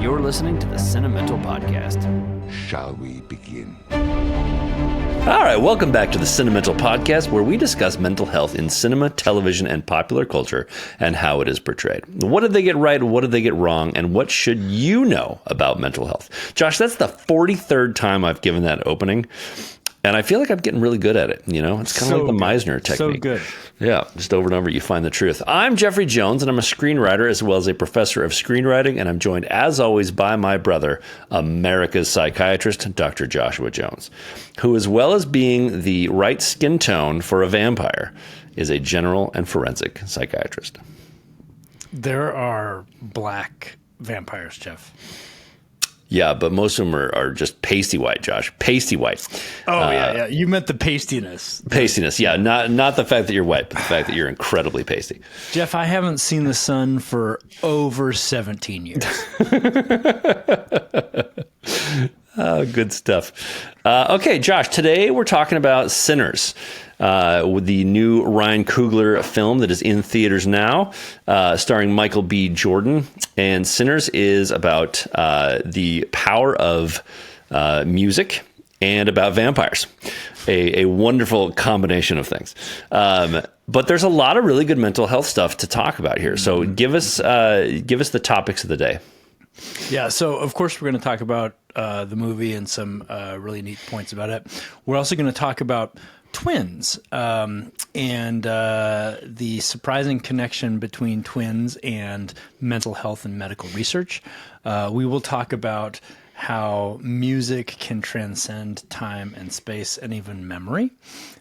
You're listening to the Cinemental Podcast. Shall we begin? All right, welcome back to the Cinemental Podcast, where we discuss mental health in cinema, television, and popular culture, and how it is portrayed. What did they get right? What did they get wrong? And what should you know about mental health? Josh, that's the 43rd time I've given that opening, and I feel like I'm getting really good at it. You know, it's kind of like the Meisner technique. So good. Yeah, just over and over, you find the truth. I'm Jeffrey Jones, and I'm a screenwriter as well as a professor of screenwriting, and I'm joined, as always, by my brother, America's psychiatrist, Dr. Joshua Jones, who, as well as being the right skin tone for a vampire, is a general and forensic psychiatrist. There are black vampires, Jeff. Yeah, but most of them are just pasty white, Josh. Pasty white. Oh, yeah. You meant the pastiness. Pastiness, yeah. Not the fact that you're white, but the fact that you're incredibly pasty. Jeff, I haven't seen the sun for over 17 years. Oh, good stuff. Okay, Josh, today we're talking about Sinners, with the new Ryan Coogler film that is in theaters now, starring Michael B. Jordan. And Sinners is about the power of music and about vampires. A wonderful combination of things. But there's a lot of really good mental health stuff to talk about here. So give us the topics of the day. Yeah, so of course we're going to talk about the movie and some really neat points about it. We're also going to talk about twins and the surprising connection between twins and mental health and medical research. We will talk about how music can transcend time and space and even memory.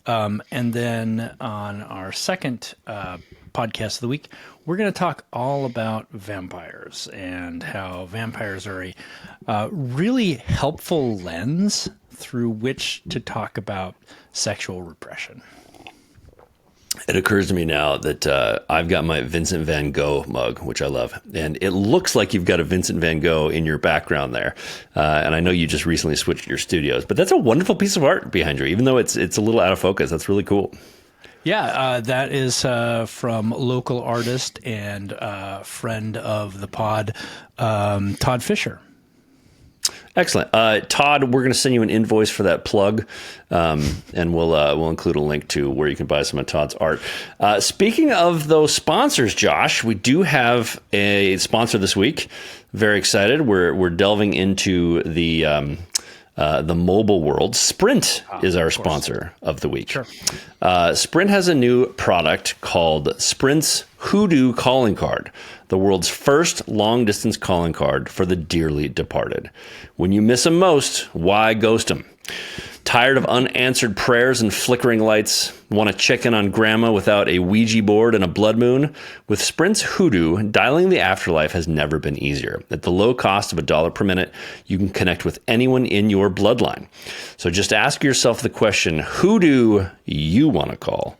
And then on our second podcast of the week, we're going to talk all about vampires and how vampires are a really helpful lens through which to talk about sexual repression. It occurs to me now that I've got my Vincent van Gogh mug, which I love, and it looks like you've got a Vincent van Gogh in your background there. And I know you just recently switched your studios, but that's a wonderful piece of art behind you, even though it's a little out of focus. That's really cool. Yeah, that is from local artist and friend of the pod, Todd Fisher. Excellent. Todd, we're going to send you an invoice for that plug, and we'll include a link to where you can buy some of Todd's art. Speaking of those sponsors, Josh, we do have a sponsor this week. Very excited. We're delving into the mobile world. Sprint is our sponsor of the week. Sure. Sprint has a new product called Sprint's Hoodoo calling card, the world's first long-distance calling card for the dearly departed. When you miss them most, why ghost them? Tired of unanswered prayers and flickering lights? Want to check in on grandma without a Ouija board and a blood moon? With Sprint's Hoodoo, dialing the afterlife has never been easier. At the low cost of $1 per minute, you can connect with anyone in your bloodline. So just ask yourself the question, who do you want to call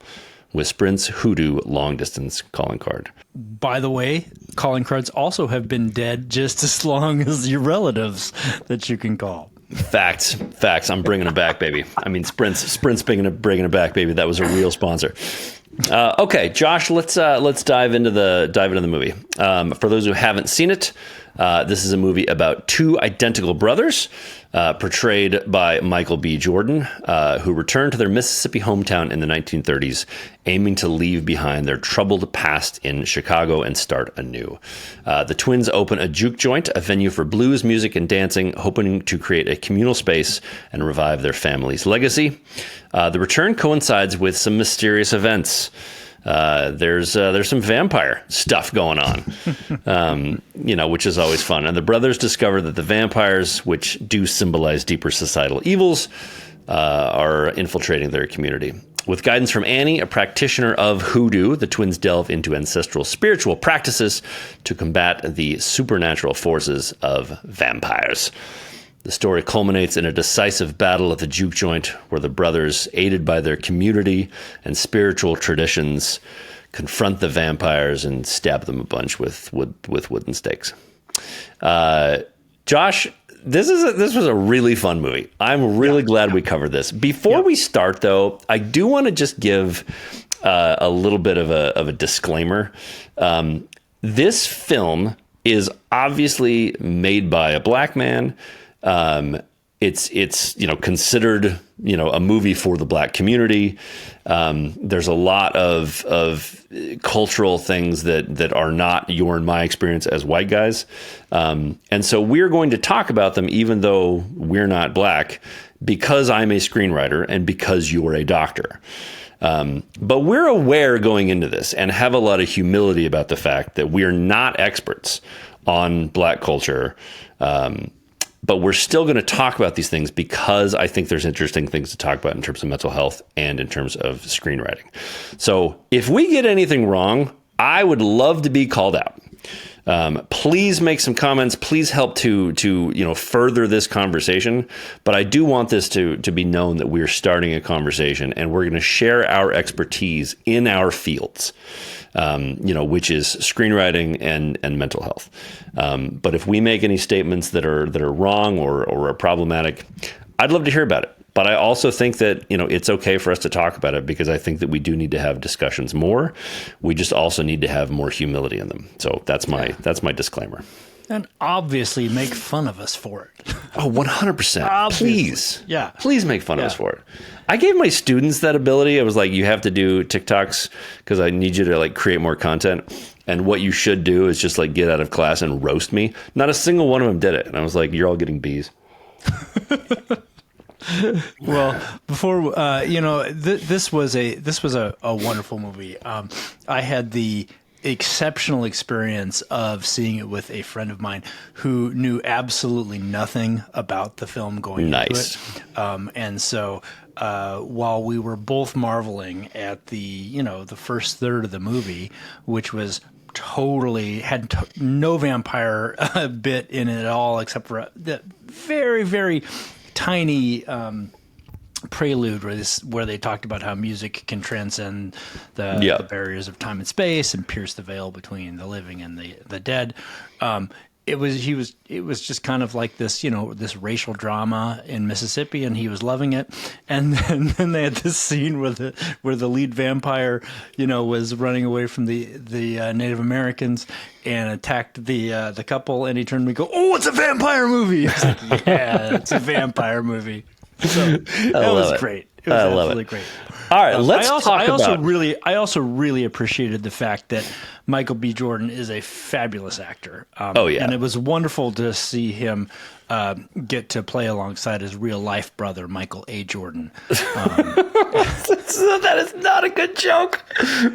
with Sprint's Hoodoo long-distance calling card? By the way, calling cards also have been dead just as long as your relatives that you can call. Facts. I'm bringing it back, baby. I mean, Sprint's bringing it back, baby. That was a real sponsor. Okay, Josh, let's dive into the movie. For those who haven't seen it, this is a movie about two identical brothers, portrayed by Michael B. Jordan, who returned to their Mississippi hometown in the 1930s, aiming to leave behind their troubled past in Chicago and start anew. The twins open a juke joint, a venue for blues, music, and dancing, hoping to create a communal space and revive their family's legacy. The return coincides with some mysterious events. There's some vampire stuff going on, which is always fun. And the brothers discover that the vampires, which do symbolize deeper societal evils, are infiltrating their community. With guidance from Annie, a practitioner of Hoodoo, the twins delve into ancestral spiritual practices to combat the supernatural forces of vampires. The story culminates in a decisive battle at the juke joint where the brothers, aided by their community and spiritual traditions, confront the vampires and stab them a bunch with wooden stakes. Josh, this was a really fun movie. I'm really glad we covered this. Before we start, though, I do want to just give a little bit of a disclaimer. This film is obviously made by a black man. It's considered a movie for the black community. There's a lot of cultural things that are not your and my experience as white guys, and so we're going to talk about them even though we're not black, because I'm a screenwriter and because you're a doctor. But we're aware going into this and have a lot of humility about the fact that we're not experts on black culture. But we're still going to talk about these things because I think there's interesting things to talk about in terms of mental health and in terms of screenwriting. So if we get anything wrong, I would love to be called out. Please make some comments. Please help to further this conversation. But I do want this to be known that we're starting a conversation and we're going to share our expertise in our fields, which is screenwriting and mental health. But if we make any statements that are wrong or are problematic, I'd love to hear about it. But I also think that, it's okay for us to talk about it because I think that we do need to have discussions more. We just also need to have more humility in them. So that's my disclaimer. And obviously make fun of us for it. Oh, 100%. Obviously. Please. Yeah. Please make fun of us for it. I gave my students that ability. I was like, you have to do TikToks because I need you to create more content. And what you should do is just get out of class and roast me. Not a single one of them did it. And I was like, you're all getting B's. Well, before this was a wonderful movie. I had the exceptional experience of seeing it with a friend of mine who knew absolutely nothing about the film going into it. And so while we were both marveling at the first third of the movie, which was totally had no vampire bit in it at all, except for the very, very tiny prelude where they talked about how music can transcend the barriers of time and space and pierce the veil between the living and the dead. It was just kind of like this, this racial drama in Mississippi, and he was loving it. And then they had this scene where the lead vampire, was running away from the Native Americans and attacked the couple, and he turned to me and go, "Oh, it's a vampire movie." I was like, "Yeah, it's a vampire movie." So that was great. It was absolutely great. All right, let's talk about. I also really appreciated the fact that Michael B. Jordan is a fabulous actor. And it was wonderful to see him get to play alongside his real life brother, Michael A. Jordan. That is not a good joke.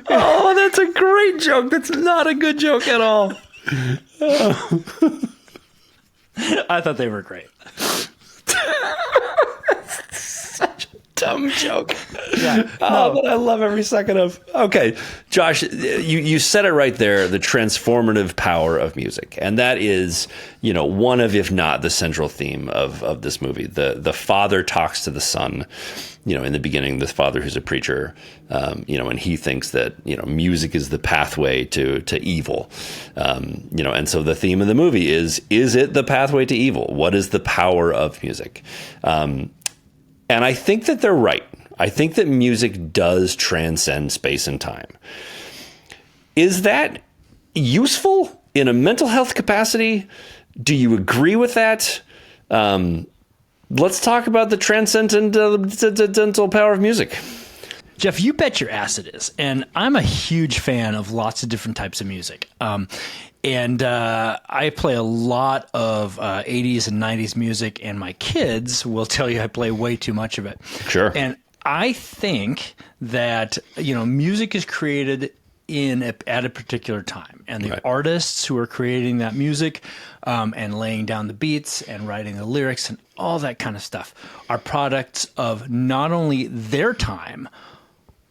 Oh, that's a great joke. That's not a good joke at all. I thought they were great. Such a dumb joke. But I love every second of. Okay, Josh, you said it right there, the transformative power of music. And that is, one of, if not the central theme of this movie. The father talks to the son, in the beginning, the father who's a preacher, and he thinks that, music is the pathway to evil. And so the theme of the movie is it the pathway to evil? What is the power of music? And I think that they're right. I think that music does transcend space and time. Is that useful in a mental health capacity? Do you agree with that? Let's talk about the transcendental power of music. Jeff, you bet your ass it is. And I'm a huge fan of lots of different types of music. And I play a lot of 80s and 90s music, and my kids will tell you I play way too much of it. Sure. And I think that, music is created at a particular time. And the artists who are creating that music and laying down the beats and writing the lyrics and all that kind of stuff are products of not only their time,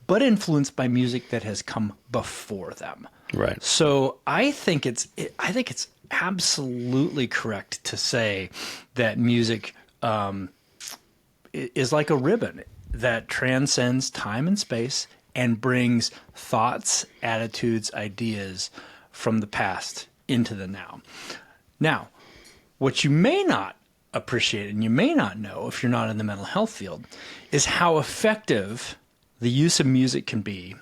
but influenced by music that has come before them. Right. So I think it's absolutely correct to say that music is like a ribbon that transcends time and space and brings thoughts, attitudes, ideas from the past into the now. Now, what you may not appreciate and you may not know if you're not in the mental health field is how effective the use of music can be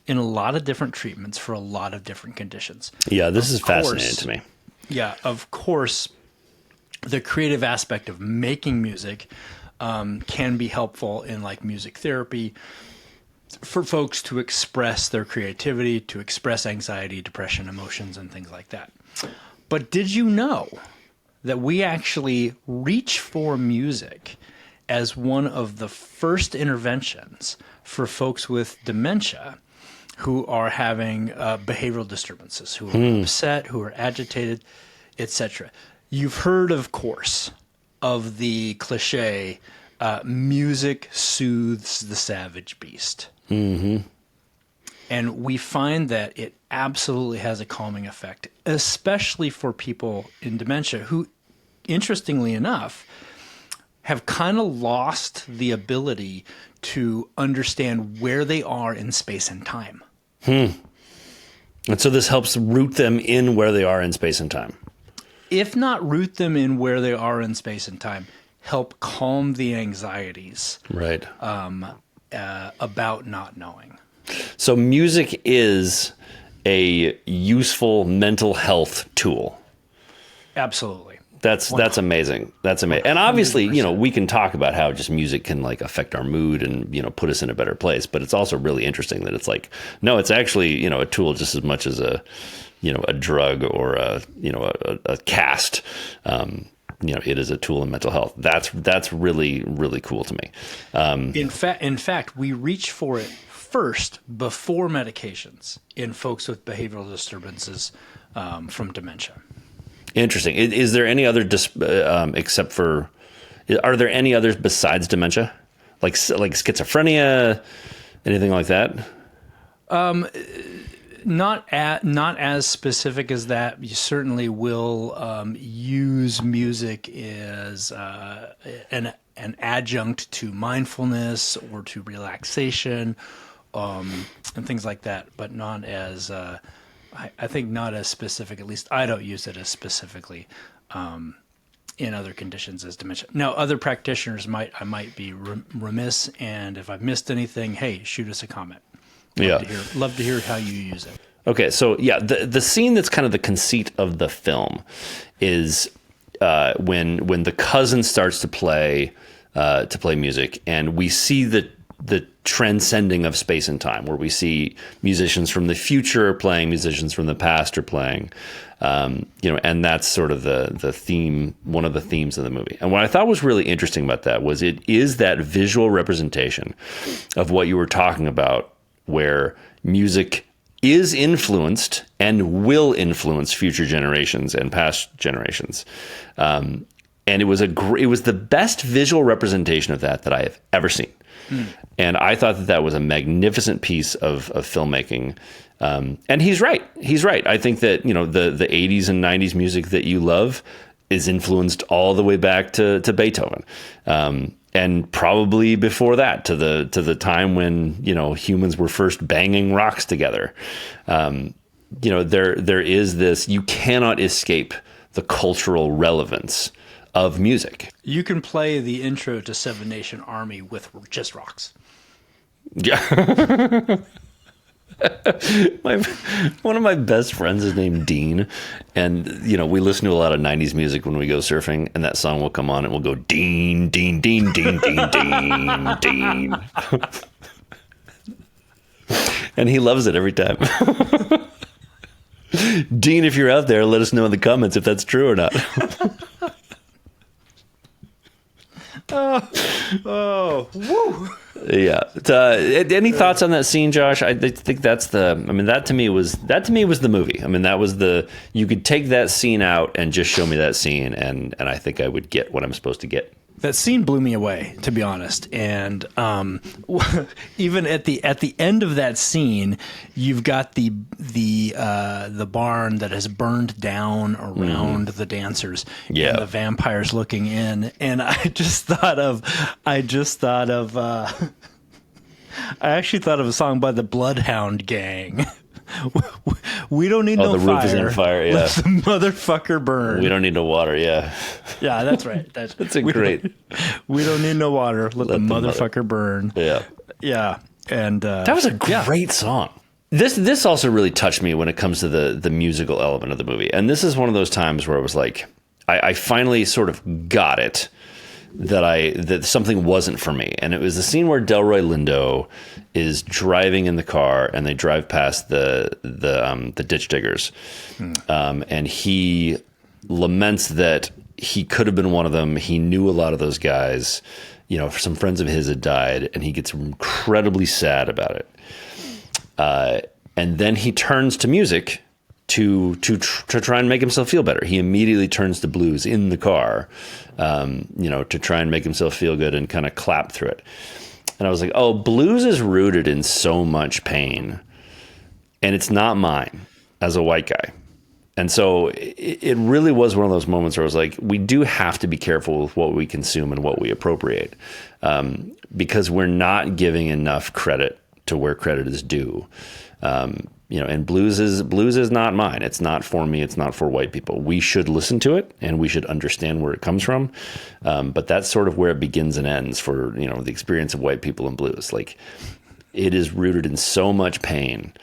in a lot of different treatments for a lot of different conditions. Yeah, this is fascinating to me. Yeah, of course, the creative aspect of making music can be helpful in like music therapy for folks to express their creativity, to express anxiety, depression, emotions, and things like that. But did you know that we actually reach for music as one of the first interventions for folks with dementia who are having behavioral disturbances, who are upset, who are agitated, etc.? You've heard, of course, of the cliche, music soothes the savage beast. Mm-hmm. And we find that it absolutely has a calming effect, especially for people in dementia who, interestingly enough, have kind of lost the ability to understand where they are in space and time. And so this helps root them in where they are in space and time. If not root them in where they are in space and time, help calm the anxieties Right. About not knowing. So music is a useful mental health tool. Absolutely. That's amazing. That's amazing. And obviously, 100%. we can talk about how just music can like affect our mood and, put us in a better place. But it's also really interesting that it's like, no, it's actually, a tool just as much as a drug or a cast. It is a tool in mental health. That's really, really cool to me. In fact, we reach for it first before medications in folks with behavioral disturbances from dementia. Interesting. Is there any other, except for, are there any others besides dementia? Like schizophrenia, anything like that? Not as specific as that. You certainly will use music as an adjunct to mindfulness or to relaxation and things like that, but not as I think not as specific. At least I don't use it as specifically in other conditions as dementia. Now, other practitioners might be remiss, and if I've missed anything, hey, shoot us a comment. Love to hear how you use it. Okay, so yeah, the scene that's kind of the conceit of the film is when the cousin starts to play music, and we see the transcending of space and time, where we see musicians from the future playing, musicians from the past are playing, and that's sort of the theme, one of the themes of the movie. And what I thought was really interesting about that was it is that visual representation of what you were talking about, where music is influenced and will influence future generations and past generations. And it was the best visual representation of that I have ever seen. And I thought that was a magnificent piece of filmmaking. And he's right. I think that, the 80s and 90s music that you love is influenced all the way back to Beethoven. And probably before that, to the time when humans were first banging rocks together. There is this. You cannot escape the cultural relevance of music. You can play the intro to Seven Nation Army with just rocks. Yeah. One of my best friends is named Dean, and we listen to a lot of 90s music when we go surfing, and that song will come on and we'll go Dean, Dean, Dean, Dean, Dean, Dean, Dean. And he loves it every time. Dean, if you're out there, let us know in the comments if that's true or not. Woo! Yeah. Any thoughts on that scene, Josh? I think that to me was the movie. I mean, that was you could take that scene out and just show me that scene, and I think I would get what I'm supposed to get. That scene blew me away, to be honest. And even at the end of that scene, you've got the barn that has burned down around the dancers, and the vampires looking in. And I actually thought of a song by the Bloodhound Gang. We don't need no the fire. Roof is on fire. Yeah, let the motherfucker burn. We don't need no water. Yeah, yeah, that's right. That's great. We don't need no water. Let the motherfucker burn. Yeah, yeah, and that was a great song. This also really touched me when it comes to the musical element of the movie. And this is one of those times where it was like, I finally sort of got it that something wasn't for me. And it was the scene where Delroy Lindo is driving in the car and they drive past the ditch diggers. And he laments that he could have been one of them. He knew a lot of those guys, some friends of his had died, and he gets incredibly sad about it. And then he turns to music to try and make himself feel better. He immediately turns to blues in the car, to try and make himself feel good and kind of clap through it. And I was like, oh, blues is rooted in so much pain, and it's not mine as a white guy. And so it really was one of those moments where I was like, we do have to be careful with what we consume and what we appropriate, because we're not giving enough credit to where credit is due. And blues is not mine. It's not for me. It's not for white people. We should listen to it and we should understand where it comes from. But that's sort of where it begins and ends for, the experience of white people in blues. Like, it is rooted in so much pain,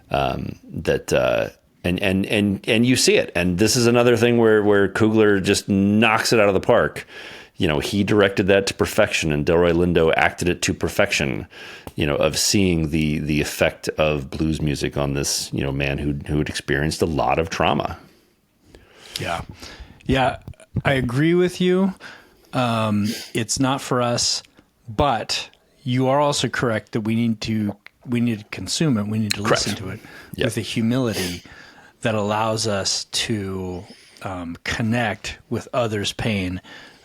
that, and you see it. And this is another thing where Coogler just knocks it out of the park. He directed that to perfection, and Delroy Lindo acted it to perfection, of seeing the effect of blues music on this, man who had experienced a lot of trauma. Yeah. Yeah, I agree with you. It's not for us, but you are also correct that we need to consume it. We need to listen to it with a humility that allows us to connect with others' pain,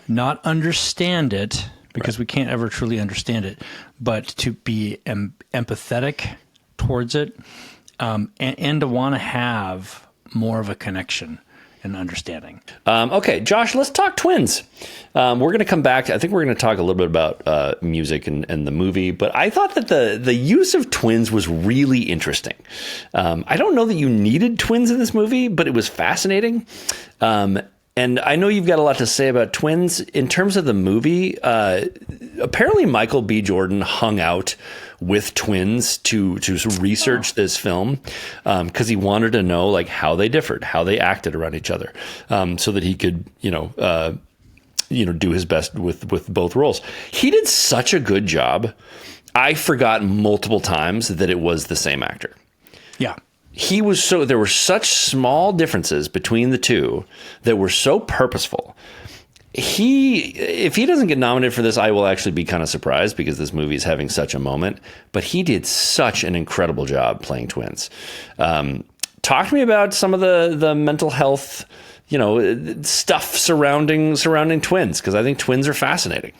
not understand it, because we can't ever truly understand it, but to be empathetic towards it, and to want to have more of a connection and understanding. Okay, Josh, let's talk twins. We're going to come back. I think we're going to talk a little bit about music and the movie, but I thought that the use of twins was really interesting. I don't know that you needed twins in this movie, but it was fascinating. And I know you've got a lot to say about twins. In terms of the movie, apparently Michael B. Jordan hung out with twins to research this film, because he wanted to know like how they differed, how they acted around each other, so that he could do his best with both roles. He did such a good job. I forgot multiple times that it was the same actor. Yeah. There were such small differences between the two that were so purposeful. If he doesn't get nominated for this, I will actually be kind of surprised, because this movie is having such a moment, but he did such an incredible job playing twins. Talk to me about some of the mental health, stuff surrounding twins, because I think twins are fascinating.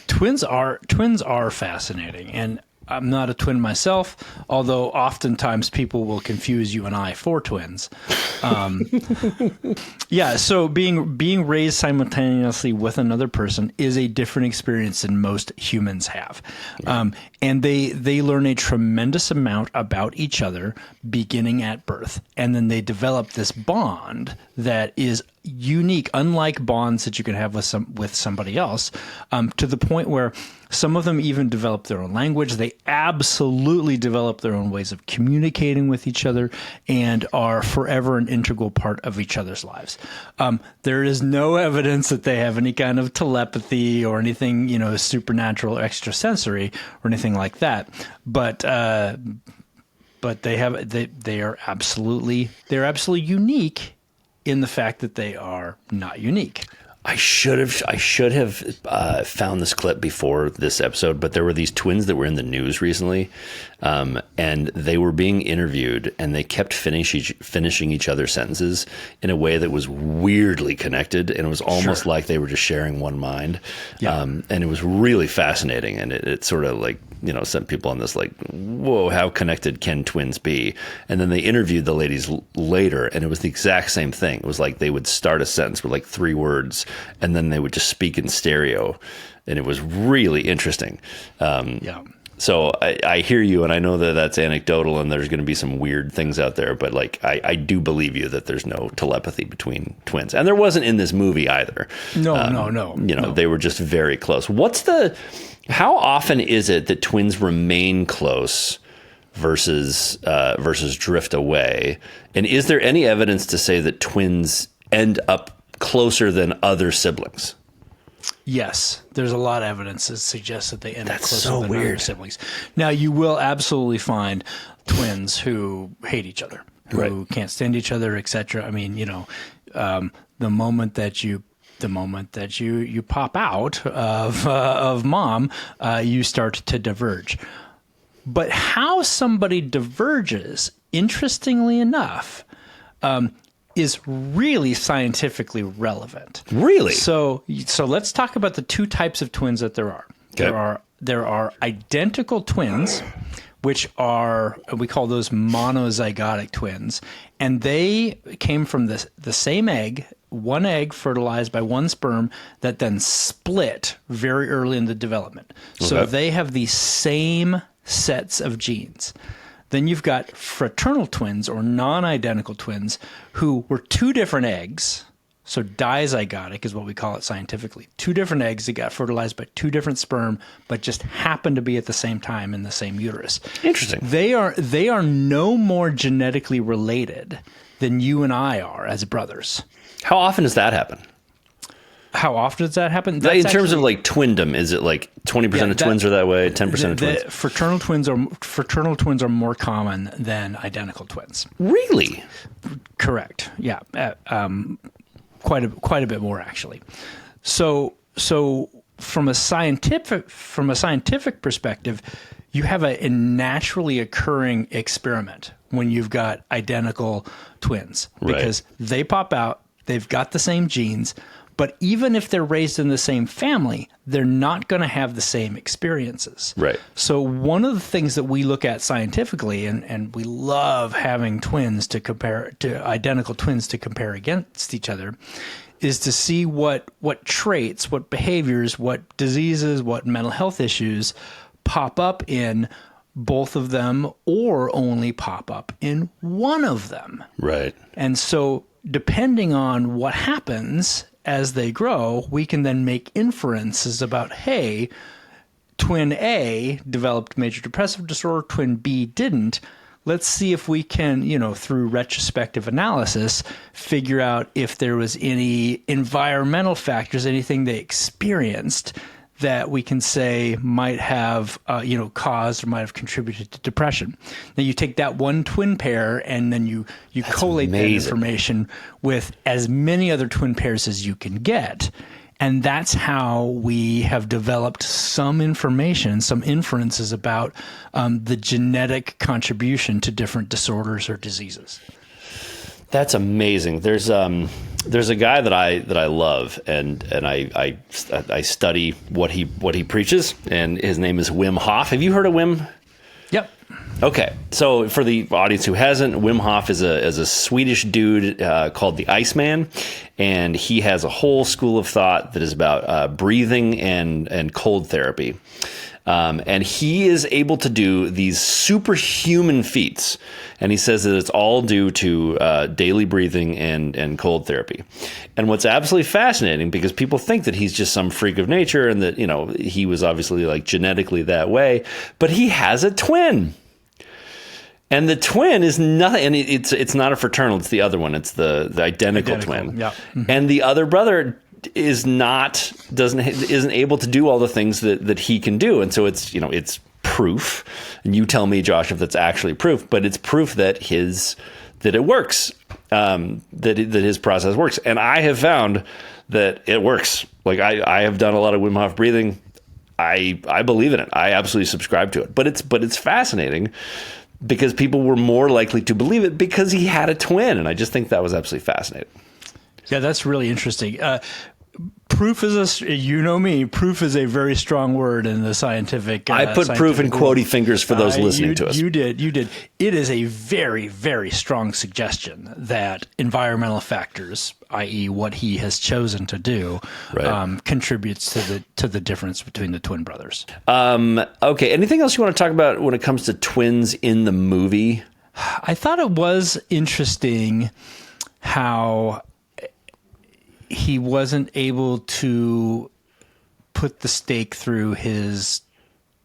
Twins are fascinating, and I'm not a twin myself, although oftentimes people will confuse you and I for twins. So being raised simultaneously with another person is a different experience than most humans have. And they learn a tremendous amount about each other beginning at birth. And then they develop this bond that is unique, unlike bonds that you can have with somebody else, to the point where some of them even develop their own language. They absolutely develop their own ways of communicating with each other and are forever an integral part of each other's lives. There is no evidence that they have any kind of telepathy or anything, supernatural or extrasensory or anything like that. But they are absolutely unique in the fact that they are not unique. I should have found this clip before this episode, but there were these twins that were in the news recently, and they were being interviewed, and they kept finishing each other's sentences in a way that was weirdly connected, and it was almost like they were just sharing one mind. Yeah. And it was really fascinating, and it sort of like, sent people on this like, whoa, how connected can twins be? And then they interviewed the ladies later, and it was the exact same thing. It was like they would start a sentence with like 3 words, and then they would just speak in stereo, and it was really interesting. So I hear you, and I know that that's anecdotal, and there's going to be some weird things out there, but like I do believe you that there's no telepathy between twins, and there wasn't in this movie either. No. They were just very close. How often is it that twins remain close versus drift away? And is there any evidence to say that twins end up closer than other siblings? Yes, there's a lot of evidence that suggests that they end up That's closer so than weird. other siblings. Now, you will absolutely find twins who hate each other, who Right. can't stand each other, etc. I mean, the moment that you pop out of mom, you start to diverge. But how somebody diverges, interestingly enough, is really scientifically relevant. Really? So let's talk about the two types of twins that there are. Okay. There are identical twins, which are, we call those monozygotic twins, and they came from the same egg, one egg fertilized by one sperm that then split very early in the development. So Okay. they have the same sets of genes. Then you've got fraternal twins or non-identical twins who were two different eggs. So dizygotic is what we call it scientifically. Two different eggs that got fertilized by two different sperm, but just happened to be at the same time in the same uterus. Interesting. They are no more genetically related than you and I are as brothers. How often does that happen? How often does that happen? In terms of like twindom, is it like 20% of twins are that way, 10% of twins? Fraternal twins are more common than identical twins. Really? Correct. Yeah. Quite a bit more actually. So from a scientific perspective, you have a naturally occurring experiment when you've got identical twins because they pop out, they've got the same genes, but even if they're raised in the same family, they're not going to have the same experiences. Right. So one of the things that we look at scientifically, and we love having identical twins to compare against each other, is to see what traits, what behaviors, what diseases, what mental health issues pop up in both of them or only pop up in one of them. Right. And so depending on what happens as they grow, we can then make inferences about, hey, twin A developed major depressive disorder, twin B didn't. Let's see if we can, through retrospective analysis, figure out if there was any environmental factors, anything they experienced that we can say might have, caused or might have contributed to depression. Now you take that one twin pair and then you collate that information with as many other twin pairs as you can get. And that's how we have developed some information, some inferences about the genetic contribution to different disorders or diseases. That's amazing. There's a guy that I love, and I study what he preaches, and his name is Wym Hof. Have you heard of Wym? Yep. Okay, so for the audience who hasn't, Wym Hof is a Swedish dude called the Iceman, and he has a whole school of thought that is about breathing and cold therapy. And he is able to do these superhuman feats. And he says that it's all due to daily breathing and cold therapy. And what's absolutely fascinating, because people think that he's just some freak of nature and that, he was obviously like genetically that way, but he has a twin. And the twin is nothing, and it's not a fraternal, it's the other one. It's the identical twin. Yeah. Mm-hmm. And the other brother isn't able to do all the things that he can do. And so it's proof. And you tell me, Josh, if that's actually proof, but it's proof that it works, that his process works. And I have found that it works. Like I have done a lot of Wim Hof breathing. I believe in it. I absolutely subscribe to it. But it's fascinating because people were more likely to believe it because he had a twin. And I just think that was absolutely fascinating. Yeah, that's really interesting. Proof is proof is a very strong word in the scientific. I put proof in quotey fingers for those listening to us. You did. It is a very, very strong suggestion that environmental factors, i.e., what he has chosen to do, contributes to the difference between the twin brothers. Okay. Anything else you want to talk about when it comes to twins in the movie? I thought it was interesting how he wasn't able to put the stake through his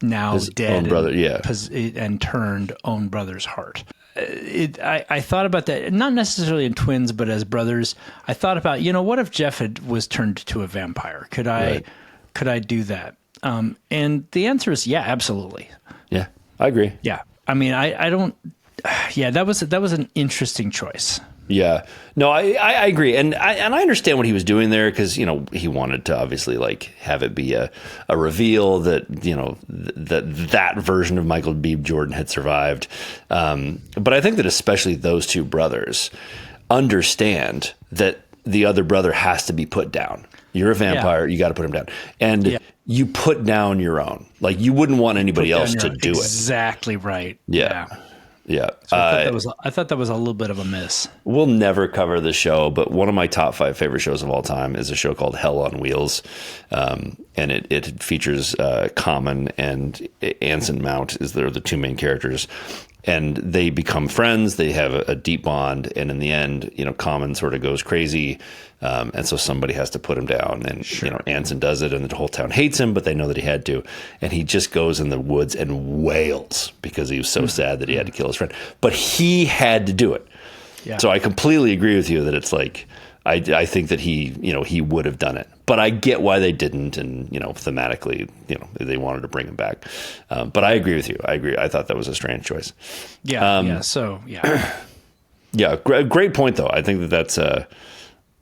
now his dead own brother, and turned own brother's heart. I thought about that, not necessarily in twins, but as brothers. I thought about, what if Jeff was turned to a vampire? Could I do that? And the answer is yeah, absolutely. Yeah, I agree. Yeah. I mean, I don't. Yeah, that was an interesting choice. Yeah, no, I agree, and I understand what he was doing there because he wanted to obviously have it be a reveal that that version of Michael B. Jordan had survived, but I think that especially those two brothers understand that the other brother has to be put down. You're a vampire, you got to put him down, and you put down your own. Like you wouldn't want anybody else to do it. Exactly right. Yeah. So I thought that was a little bit of a miss. We'll never cover the show, but one of my top 5 favorite shows of all time is a show called Hell on Wheels. And it features Common and Anson Mount they're the two main characters. And they become friends. They have a deep bond. And in the end, Common sort of goes crazy. And so somebody has to put him down. And, Anson does it. And the whole town hates him, but they know that he had to. And he just goes in the woods and wails because he was so sad that he had to kill his friend. But he had to do it. Yeah. So I completely agree with you that it's like, I think that he would have done it. But I get why they didn't, and thematically, they wanted to bring him back. But I agree with you. I agree. I thought that was a strange choice. Yeah. Yeah. Great point, though. I think that's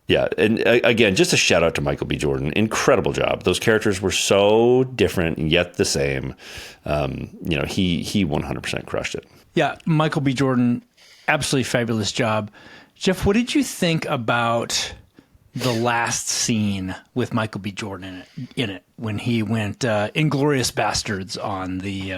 yeah. And again, just a shout out to Michael B. Jordan. Incredible job. Those characters were so different yet the same. He 100% crushed it. Yeah, Michael B. Jordan, absolutely fabulous job. Jeff, what did you think about the last scene with Michael B. Jordan in it when he went Inglorious Bastards on the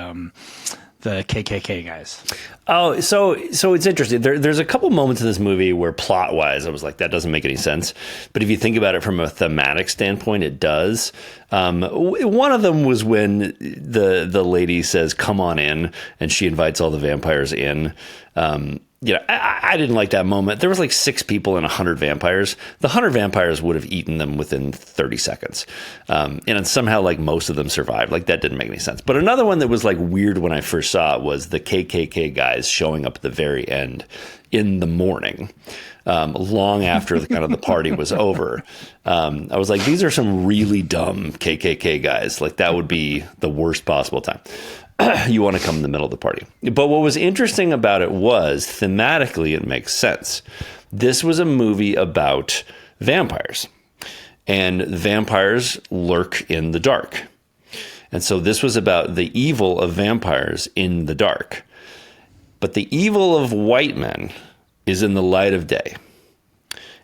KKK guys? Oh, so it's interesting. There's a couple moments in this movie where plot-wise, I was like, that doesn't make any sense. But if you think about it from a thematic standpoint, it does. One of them was when the lady says, "Come on in," and she invites all the vampires in. I didn't like that moment. There was like 6 people and 100 vampires. The 100 vampires would have eaten them within 30 seconds. And somehow like most of them survived. Like that didn't make any sense. But another one that was like weird when I first saw it was the KKK guys showing up at the very end in the morning, long after the party was over. I was like, these are some really dumb KKK guys. Like that would be the worst possible time. You want to come in the middle of the party. But what was interesting about it was thematically it makes sense. This was a movie about vampires, and vampires lurk in the dark. And so this was about the evil of vampires in the dark. But the evil of white men is in the light of day.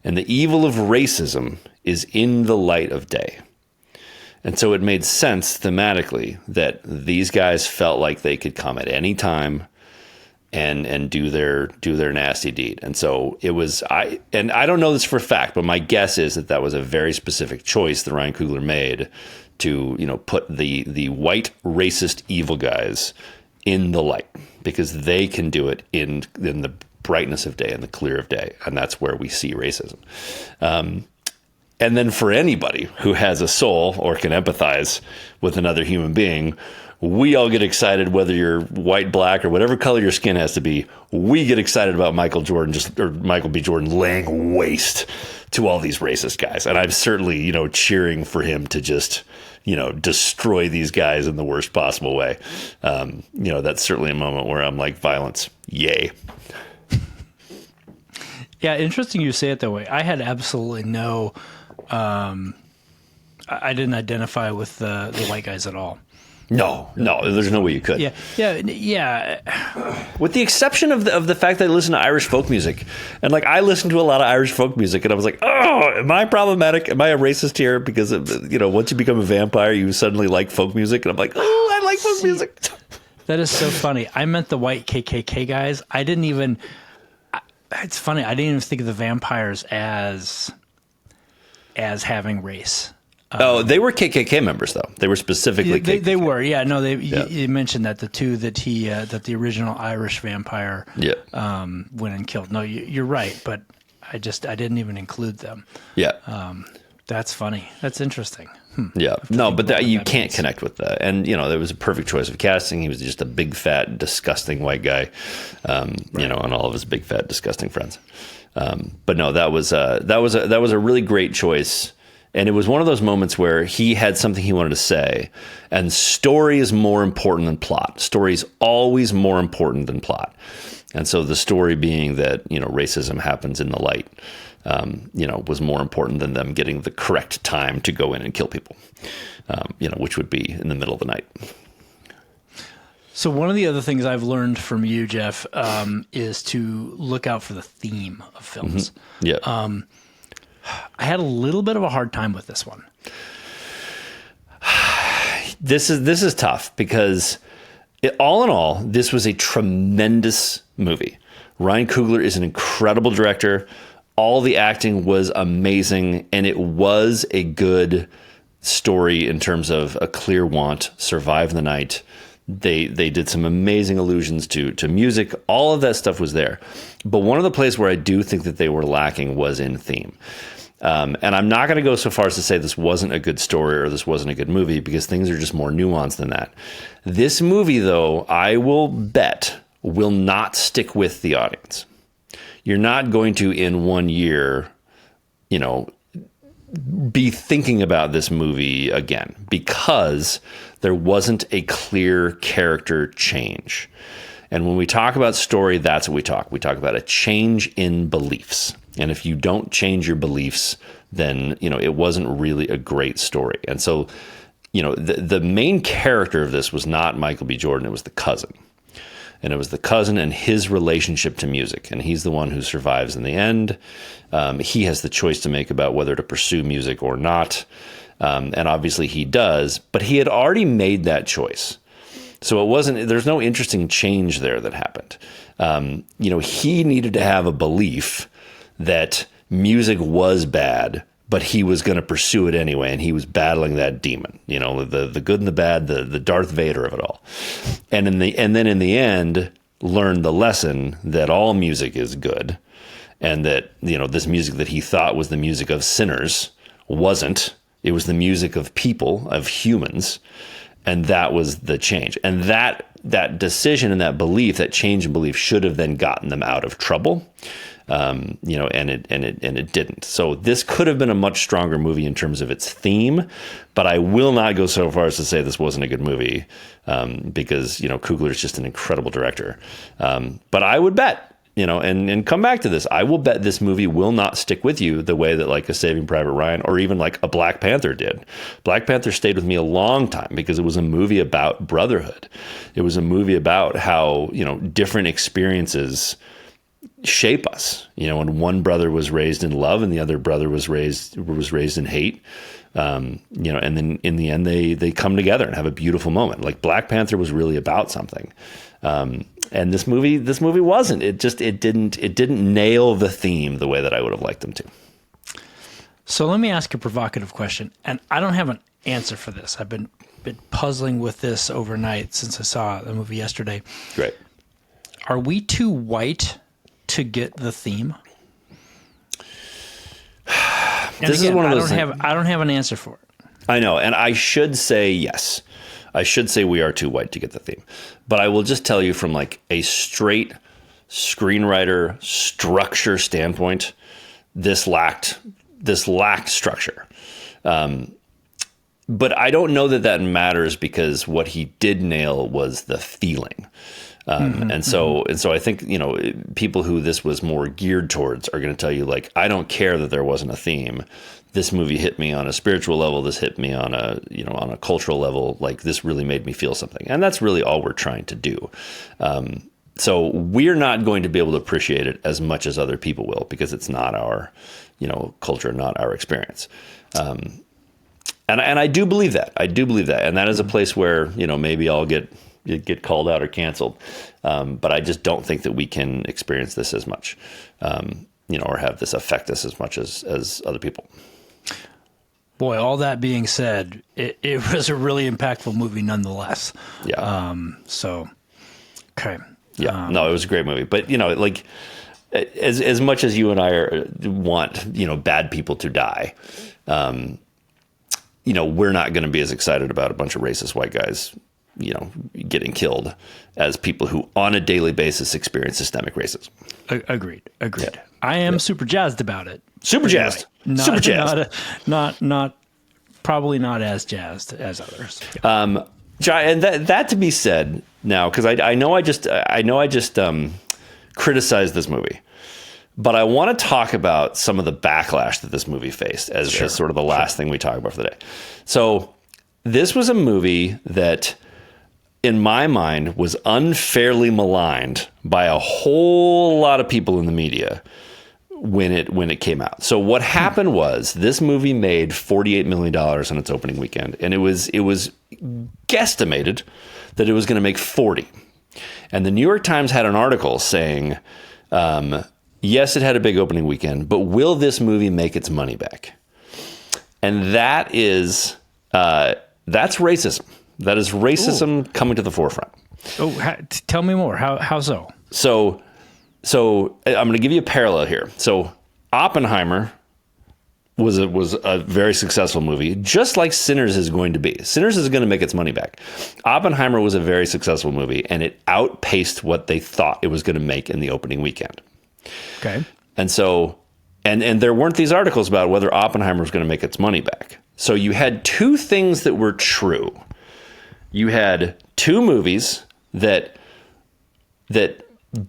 And the evil of racism is in the light of day. And so it made sense thematically that these guys felt like they could come at any time and do their nasty deed. And so it was I don't know this for a fact, but my guess is that was a very specific choice that Ryan Coogler made to put the white racist evil guys in the light because they can do it in the brightness of day and the clear of day, and that's where we see racism. And then for anybody who has a soul or can empathize with another human being, we all get excited whether you're white, black, or whatever color your skin has to be. We get excited about Michael B. Jordan laying waste to all these racist guys. And I'm certainly, cheering for him to just, destroy these guys in the worst possible way. That's certainly a moment where I'm like, violence, yay. Yeah, interesting you say it that way. I had absolutely no... I didn't identify with the white guys at all. No, there's no way you could. Yeah. With the exception of the fact that I listen to Irish folk music, and like I listen to a lot of Irish folk music, and I was like, oh, am I problematic? Am I a racist here? Because once you become a vampire, you suddenly like folk music, and I'm like, oh, I like folk music. That is so funny. I meant the white KKK guys. I didn't even. It's funny. I didn't even think of the vampires as having race. They were KKK members, though. They were specifically KKK. They were, yeah. No, you mentioned that the two that that the original Irish vampire went and killed. No, you're right, but I didn't even include them. Yeah. That's funny. That's interesting. Yeah, no, but you that can't means. connect with that. And, there was a perfect choice of casting. He was just a big, fat, disgusting white guy, and all of his big, fat, disgusting friends. But no, that was a really great choice. And it was one of those moments where he had something he wanted to say, and story is more important than plot. Story is always more important than plot. And so the story being that, racism happens in the light, was more important than them getting the correct time to go in and kill people, which would be in the middle of the night. So one of the other things I've learned from you, Jeff, is to look out for the theme of films. Mm-hmm. Yeah. I had a little bit of a hard time with this one. This is tough because all in all, this was a tremendous movie. Ryan Coogler is an incredible director. All the acting was amazing, and it was a good story in terms of a clear want, survive the night. They did some amazing allusions to music. All of that stuff was there. But one of the places where I do think that they were lacking was in theme. And I'm not going to go so far as to say this wasn't a good story or this wasn't a good movie, because things are just more nuanced than that. This movie, though, I will bet will not stick with the audience. You're not going to, in 1 year, be thinking about this movie again, because there wasn't a clear character change. And when we talk about story, that's what we talk. We talk about a change in beliefs. And if you don't change your beliefs, then, it wasn't really a great story. And so, the main character of this was not Michael B. Jordan. It was the cousin. And it was the cousin and his relationship to music. And he's the one who survives in the end. He has the choice to make about whether to pursue music or not. And obviously he does. But he had already made that choice. So there's no interesting change there that happened. He needed to have a belief that music was bad, but he was going to pursue it anyway, and he was battling that demon, the good and the bad, the Darth Vader of it all. And then in the end, learned the lesson that all music is good, and that, this music that he thought was the music of sinners wasn't. It was the music of people, of humans, and that was the change. And that decision and that belief, that change in belief, should have then gotten them out of trouble. And it didn't. So this could have been a much stronger movie in terms of its theme, but I will not go so far as to say this wasn't a good movie, because, Coogler is just an incredible director. But I would bet, and come back to this, I will bet this movie will not stick with you the way that like a Saving Private Ryan or even like a Black Panther did. Black Panther stayed with me a long time because it was a movie about brotherhood. It was a movie about how, different experiences shape us, and one brother was raised in love and the other brother was raised in hate, and then in the end they come together and have a beautiful moment. Like Black Panther was really about something, and this movie wasn't. It didn't nail the theme the way that I would have liked them to. So let me ask a provocative question, and I don't have an answer for this. I've been puzzling with this overnight since I saw the movie yesterday. Great. Are we too white to get the theme? This is one of those. I don't have an answer for it. I know, and I should say yes. I should say we are too white to get the theme, but I will just tell you from like a straight screenwriter structure standpoint, this lacked structure. But I don't know that matters, because what he did nail was the feeling. And so I think, people who this was more geared towards are going to tell you, like, I don't care that there wasn't a theme. This movie hit me on a spiritual level. This hit me on a cultural level. Like, this really made me feel something. And that's really all we're trying to do. So we're not going to be able to appreciate it as much as other people will, because it's not our, culture, not our experience. And I do believe that. And that is a place where, maybe I'll get called out or canceled. But I just don't think that we can experience this as much, or have this affect us as much as other people. Boy, all that being said, it was a really impactful movie nonetheless. Yeah. Okay. Yeah. No, it was a great movie. But, as much as you and I want, bad people to die, we're not going to be as excited about a bunch of racist white guys, getting killed as people who on a daily basis experience systemic racism. Agreed. Yeah. I am super jazzed about it. Super jazzed. Super jazzed. Not probably not as jazzed as others. And that to be said now, because I know I just criticized this movie, but I want to talk about some of the backlash that this movie faced as sort of the last thing we talk about for the day. So this was a movie that, in my mind, was unfairly maligned by a whole lot of people in the media when it came out. So what happened was this movie made $48 million on its opening weekend, and it was guesstimated that it was going to make 40. And the New York Times had an article saying, yes, it had a big opening weekend, but will this movie make its money back? And that is that's racism. That is racism coming to the forefront. Oh, tell me more. How so? So I'm going to give you a parallel here. So Oppenheimer was a very successful movie, just like Sinners is going to be. Sinners is going to make its money back. Oppenheimer was a very successful movie, and it outpaced what they thought it was going to make in the opening weekend. Okay. And so, and there weren't these articles about whether Oppenheimer was going to make its money back. So you had two things that were true. You had two movies that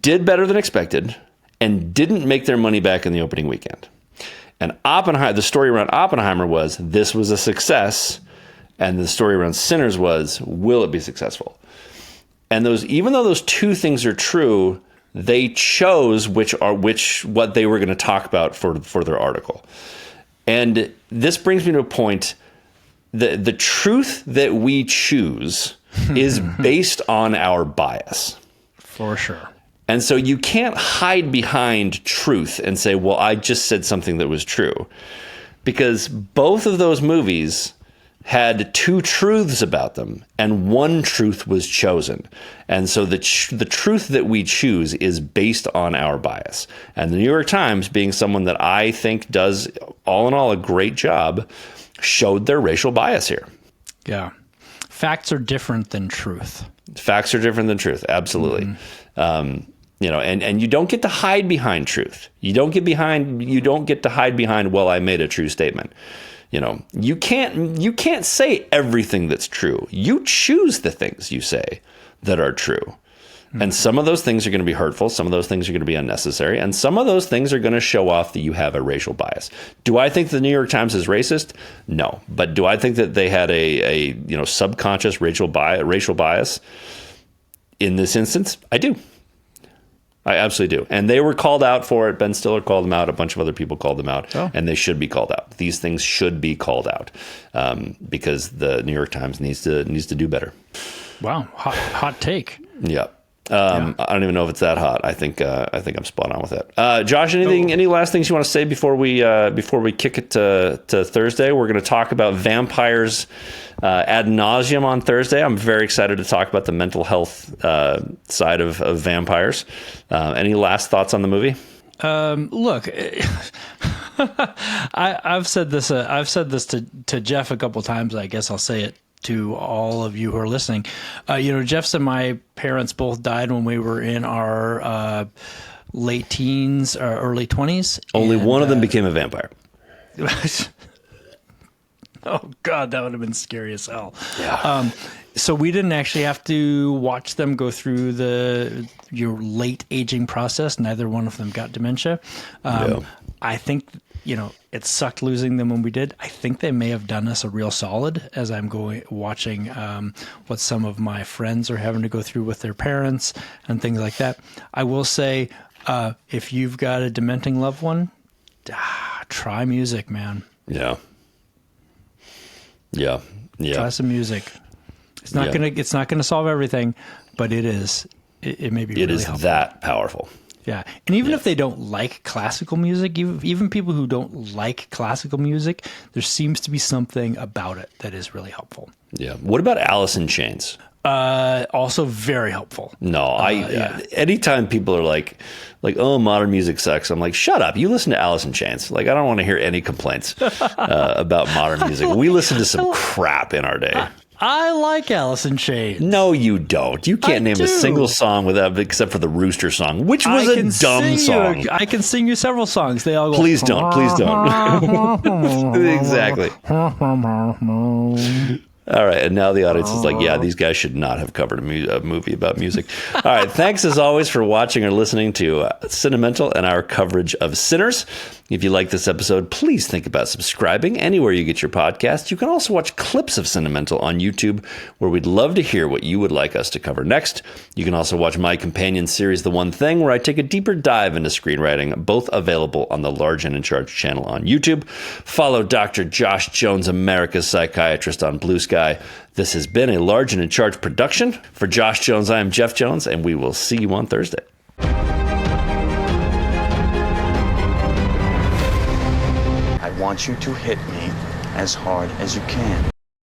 did better than expected and didn't make their money back in the opening weekend. And the story around Oppenheimer was this was a success, and the story around Sinners was, will it be successful? And even though those two things are true, they chose what they were going to talk about for their article. And this brings me to a point. The truth that we choose is based on our bias. For sure. And so you can't hide behind truth and say, well, I just said something that was true. Because both of those movies had two truths about them, and one truth was chosen. And so the truth that we choose is based on our bias. And the New York Times, being someone that I think does, all in all, a great job, showed their racial bias here. Yeah. Facts are different than truth. Facts are different than truth. Absolutely. Mm-hmm. And you don't get to hide behind truth. You don't get to hide behind, well, I made a true statement. You can't say everything that's true. You choose the things you say that are true. Mm-hmm. And some of those things are going to be hurtful. Some of those things are going to be unnecessary. And some of those things are going to show off that you have a racial bias. Do I think the New York Times is racist? No. But do I think that they had a subconscious racial bias in this instance? I do. I absolutely do. And they were called out for it. Ben Stiller called them out. A bunch of other people called them out. Oh. And they should be called out. These things should be called out because the New York Times needs to do better. Wow. Hot take. Yeah. I don't even know if it's that hot. I think I'm spot on with that. Josh, any last things you want to say before we kick it to Thursday? We're going to talk about vampires ad nauseum on Thursday. I'm very excited to talk about the mental health side of vampires. Any last thoughts on the movie? Look, I've said this. I've said this to Jeff a couple times. I guess I'll say it to all of you who are listening. Jeff's and my parents both died when we were in our late teens or early 20s. Only one of them became a vampire. Oh, God, that would have been scary as hell. Yeah. So we didn't actually have to watch them go through your late aging process. Neither one of them got dementia. I think, it sucked losing them when we did. I think they may have done us a real solid as I'm watching what some of my friends are having to go through with their parents and things like that. I will say, if you've got a dementing loved one, try music, man. Yeah. Yeah. Yeah. Try some music. It's not gonna solve everything, but it is. It may be. It really is helpful. that powerful. Yeah, and even if they don't like classical music, even people who don't like classical music, there seems to be something about it that is really helpful. Yeah. What about Alice in Chains? Also very helpful. No, anytime people are like, oh, modern music sucks, I'm like, shut up. You listen to Alice in Chains. Like, I don't want to hear any complaints about modern music. We listen to some crap in our day. I like Alice in Chains. No, you don't. You can't name a single song except for the Rooster song, which was a dumb song. I can sing you several songs. They all go. Please don't. Exactly. All right, and now the audience is like, yeah, these guys should not have covered a movie about music. All right, thanks as always for watching or listening to Cinemental and our coverage of Sinners. If you like this episode, please think about subscribing anywhere you get your podcast. You can also watch clips of Cinemental on YouTube, where we'd love to hear what you would like us to cover next. You can also watch my companion series, The One Thing, where I take a deeper dive into screenwriting, both available on the Large and in Charge channel on YouTube. Follow Dr. Josh Jones, America's Psychiatrist, on Blue Sky. This has been a Large and in Charge production. For Josh Jones, I am Jeff Jones, and we will see you on Thursday. I want you to hit me as hard as you can.